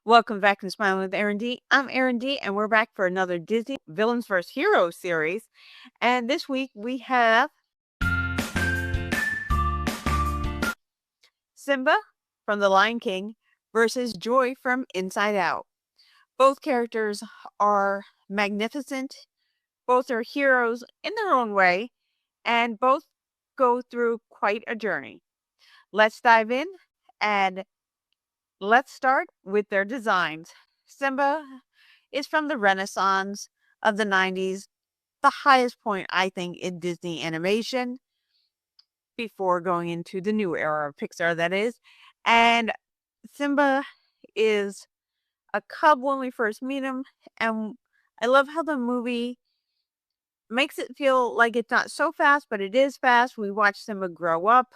Welcome back to Smiling with Aaron D. I'm Aaron D, and we're back for another Disney Villains vs. Heroes series. And this week we have Simba from The Lion King versus Joy from Inside Out. Both characters are magnificent. Both are heroes in their own way, and both go through quite a journey. Let's dive in, and let's start with their designs. Simba is from the Renaissance of the 90s, the highest point, I think, in Disney animation before going into the new era of Pixar, that is. And Simba is a cub when we first meet him, and I love how the movie makes it feel like it's not so fast, but it is fast. We watch Simba grow up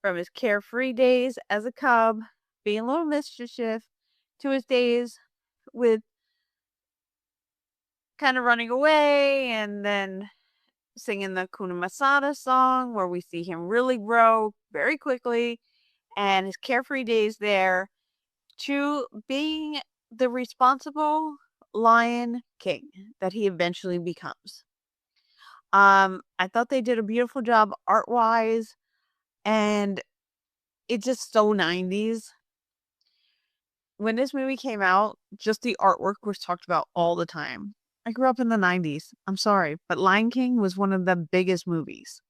from his carefree days as a cub, being a little mischievous, to his days with kind of running away and then singing the Kuna Masada song, where we see him really grow very quickly and his carefree days there, to being the responsible Lion King that he eventually becomes. I thought they did a beautiful job art-wise, and it's just so 90s. When this movie came out, just the artwork was talked about all the time. I grew up in the 90s. I'm sorry, but Lion King was one of the biggest movies.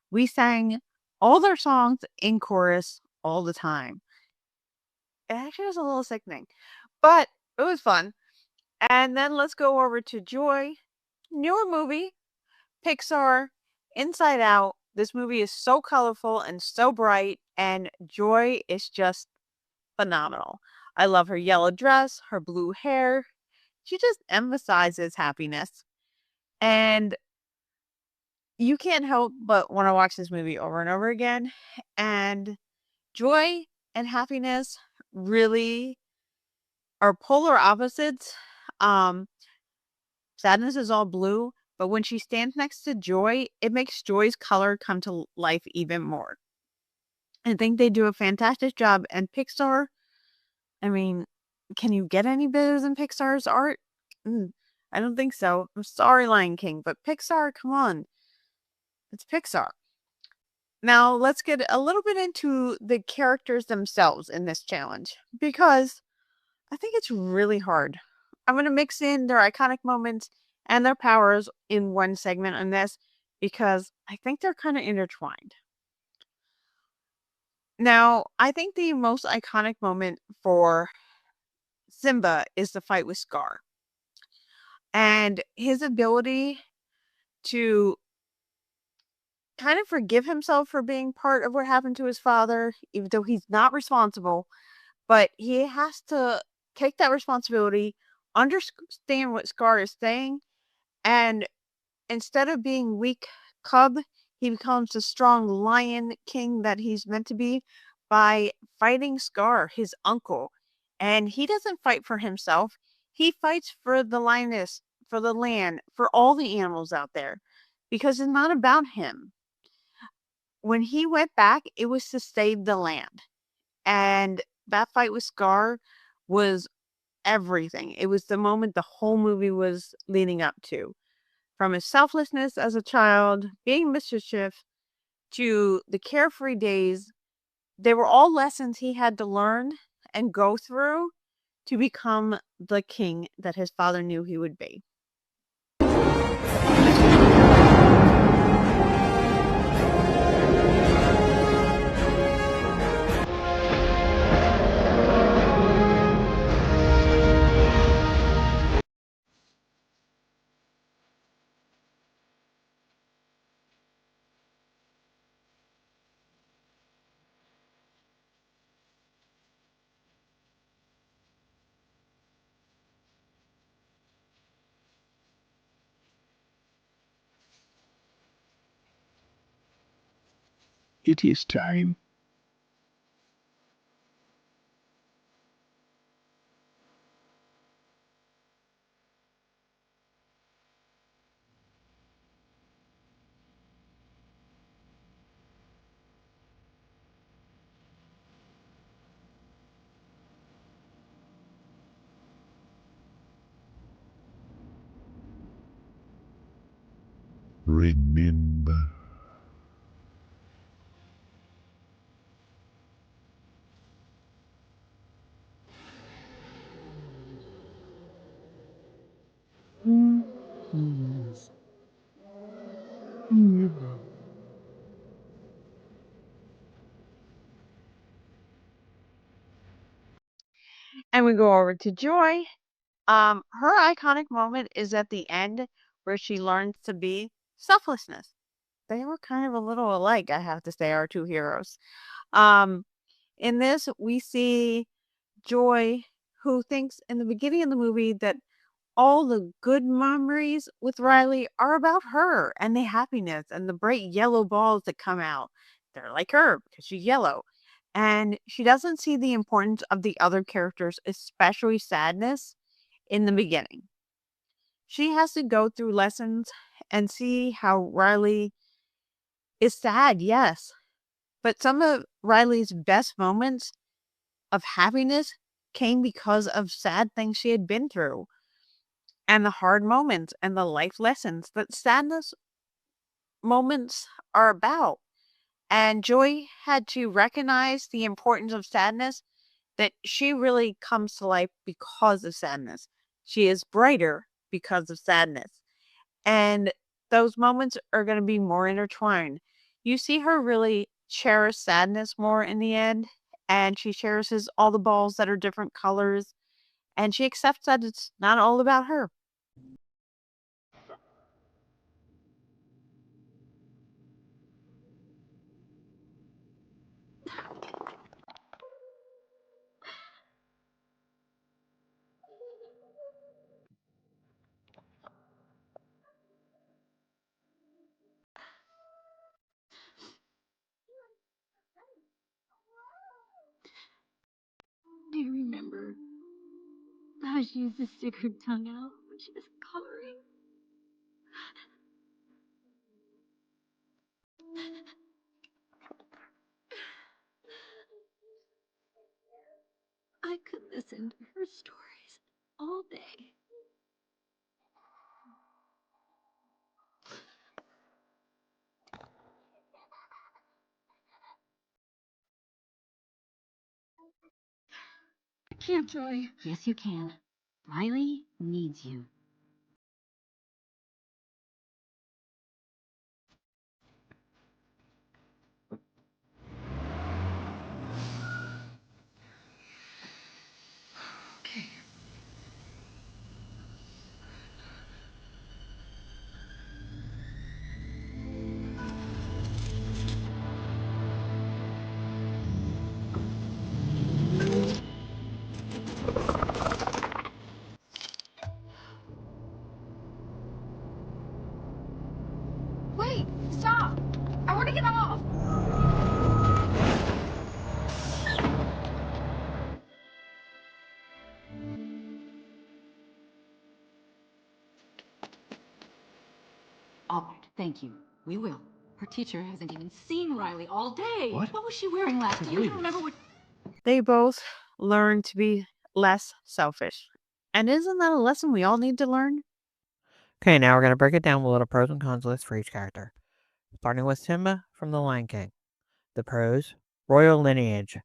We sang all their songs in chorus all the time. It actually was a little sickening, but it was fun. And then let's go over to Joy. Newer movie, Pixar, Inside Out. This movie is so colorful and so bright, and Joy is just phenomenal. I love her yellow dress, her blue hair. She just emphasizes happiness. And you can't help but want to watch this movie over and over again. And joy and happiness really are polar opposites. Sadness is all blue, but when she stands next to Joy, it makes Joy's color come to life even more. I think they do a fantastic job. And Pixar, I mean, can you get any better than Pixar's art? I don't think so. I'm sorry, Lion King, but Pixar, come on. It's Pixar. Now, let's get a little bit into the characters themselves in this challenge, because I think it's really hard. I'm going to mix in their iconic moments and their powers in one segment on this, because I think they're kind of intertwined. Now, I think the most iconic moment for Simba is the fight with Scar. And his ability to kind of forgive himself for being part of what happened to his father, even though he's not responsible, but he has to take that responsibility, understand what Scar is saying, and instead of being weak cub, he becomes the strong Lion King that he's meant to be by fighting Scar, his uncle. And he doesn't fight for himself. He fights for the lioness, for the land, for all the animals out there, because it's not about him. When he went back, it was to save the land. And that fight with Scar was everything. It was the moment the whole movie was leading up to. From his selflessness as a child, being mischievous, to the carefree days, they were all lessons he had to learn and go through to become the king that his father knew he would be. It is time. Remember. And we go over to Joy. Her iconic moment is at the end where she learns to be selflessness. They were kind of a little alike, I have to say, our two heroes. Um, in this, we see Joy, who thinks in the beginning of the movie that all the good memories with Riley are about her and the happiness and the bright yellow balls that come out. They're like her because she's yellow. And she doesn't see the importance of the other characters, especially sadness, in the beginning. She has to go through lessons and see how Riley is sad, yes. But some of Riley's best moments of happiness came because of sad things she had been through and the hard moments and the life lessons that sadness moments are about. And Joy had to recognize the importance of sadness, that she really comes to life because of sadness. She is brighter because of sadness. And those moments are going to be more intertwined. You see her really cherish sadness more in the end, and she cherishes all the balls that are different colors, and she accepts that it's not all about her. I remember how she used to stick her tongue out when she was coloring. I could listen to her stories all day. I can't, Joy. Yes, you can. Riley needs you. Wait! Stop! I want to get off! All right, thank you. We will. Her teacher hasn't even seen Riley all day. What? What was she wearing last? Do you even remember what? They both learn to be less selfish. And isn't that a lesson we all need to learn? Okay, now we're going to break it down with a little pros and cons list for each character. Starting with Simba from The Lion King. The pros: royal lineage.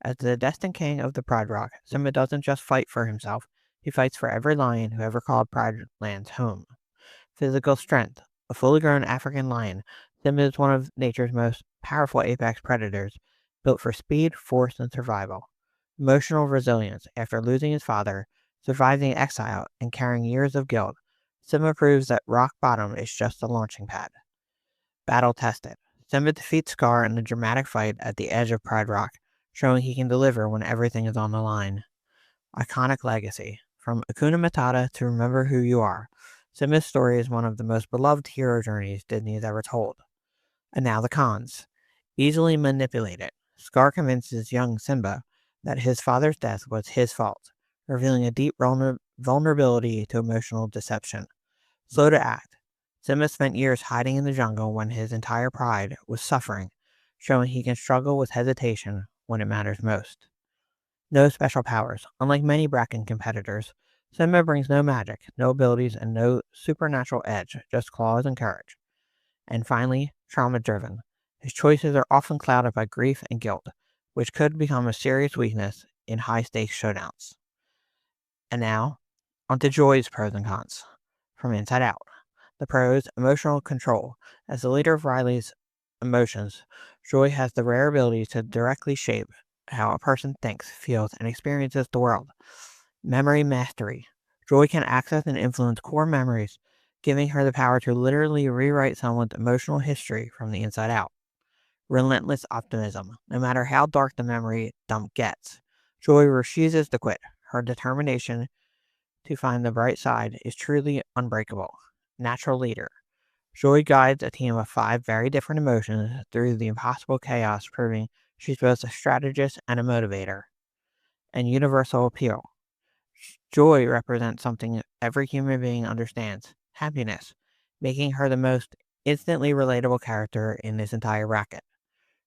As the destined king of the Pride Rock, Simba doesn't just fight for himself, he fights for every lion who ever called Pride Lands home. Physical strength. A fully grown African lion, Simba is one of nature's most powerful apex predators, built for speed, force, and survival. Emotional resilience. After losing his father, surviving exile, and carrying years of guilt, Simba proves that rock bottom is just a launching pad. Battle tested. Simba defeats Scar in a dramatic fight at the edge of Pride Rock, showing he can deliver when everything is on the line. Iconic legacy. From Akuna Matata to Remember Who You Are, Simba's story is one of the most beloved hero journeys Disney has ever told. And now the cons. Easily manipulated. Scar convinces young Simba that his father's death was his fault, revealing a deep vulnerability to emotional deception. Slow to act. Simba spent years hiding in the jungle when his entire pride was suffering, showing he can struggle with hesitation when it matters most. No special powers. Unlike many Bracken competitors, Simba brings no magic, no abilities, and no supernatural edge, just claws and courage. And finally, trauma-driven. His choices are often clouded by grief and guilt, which could become a serious weakness in high-stakes showdowns. And now, onto Joy's pros and cons. From Inside Out. The pros: emotional control. As the leader of Riley's emotions, Joy has the rare ability to directly shape how a person thinks, feels, and experiences the world. Memory mastery. Joy can access and influence core memories, giving her the power to literally rewrite someone's emotional history from the inside out. Relentless optimism. No matter how dark the memory dump gets, Joy refuses to quit. Her determination to find the bright side is truly unbreakable. Natural leader. Joy guides a team of 5 very different emotions through the impossible chaos, proving she's both a strategist and a motivator. And universal appeal. Joy represents something every human being understands: happiness, making her the most instantly relatable character in this entire bracket.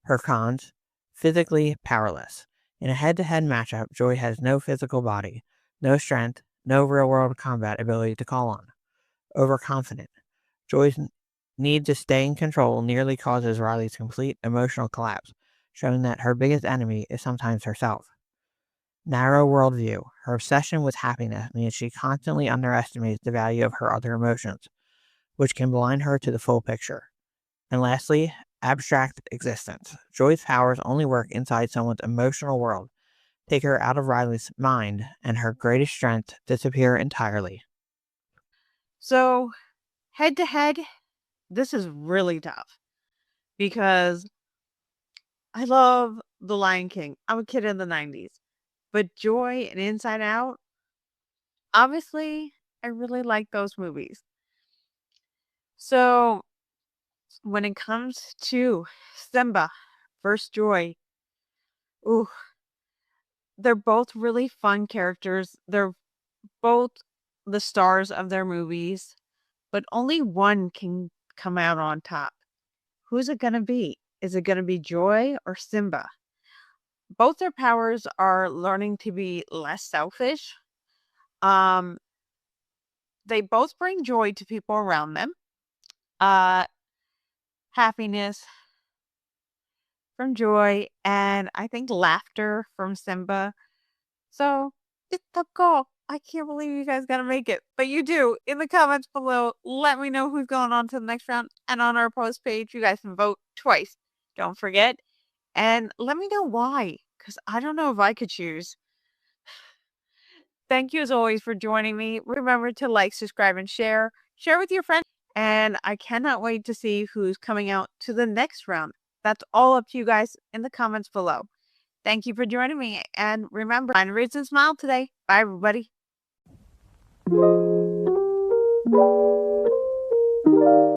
Her cons: physically powerless. In a head-to-head matchup, Joy has no physical body, no strength, no real-world combat ability to call on. Overconfident. Joy's need to stay in control nearly causes Riley's complete emotional collapse, showing that her biggest enemy is sometimes herself. Narrow worldview. Her obsession with happiness means she constantly underestimates the value of her other emotions, which can blind her to the full picture. And lastly, abstract existence. Joy's powers only work inside someone's emotional world. Take her out of Riley's mind, and her greatest strengths disappear entirely. So, head to head, this is really tough because I love The Lion King. I'm a kid in the 90s. But Joy and Inside Out, obviously, I really like those movies. So, when it comes to Simba versus Joy, ooh, they're both really fun characters. They're both the stars of their movies, but only one can come out on top. Who's it going to be? Is it going to be Joy or Simba? Both their powers are learning to be less selfish. Um, they both bring joy to people around them. Uh, happiness from Joy, and I think laughter from Simba. So it's the goal. I can't believe you guys gotta make it, but you do. In the comments below, let me know who's going on to the next round, and on our post page, you guys can vote twice. Don't forget, and let me know why, because I don't know if I could choose. Thank you as always for joining me. Remember to like, subscribe, and share. Share with your friends. And I cannot wait to see who's coming out to the next round. That's all up to you guys in the comments below. Thank you for joining me. And remember, find a reason to smile today. Bye, everybody.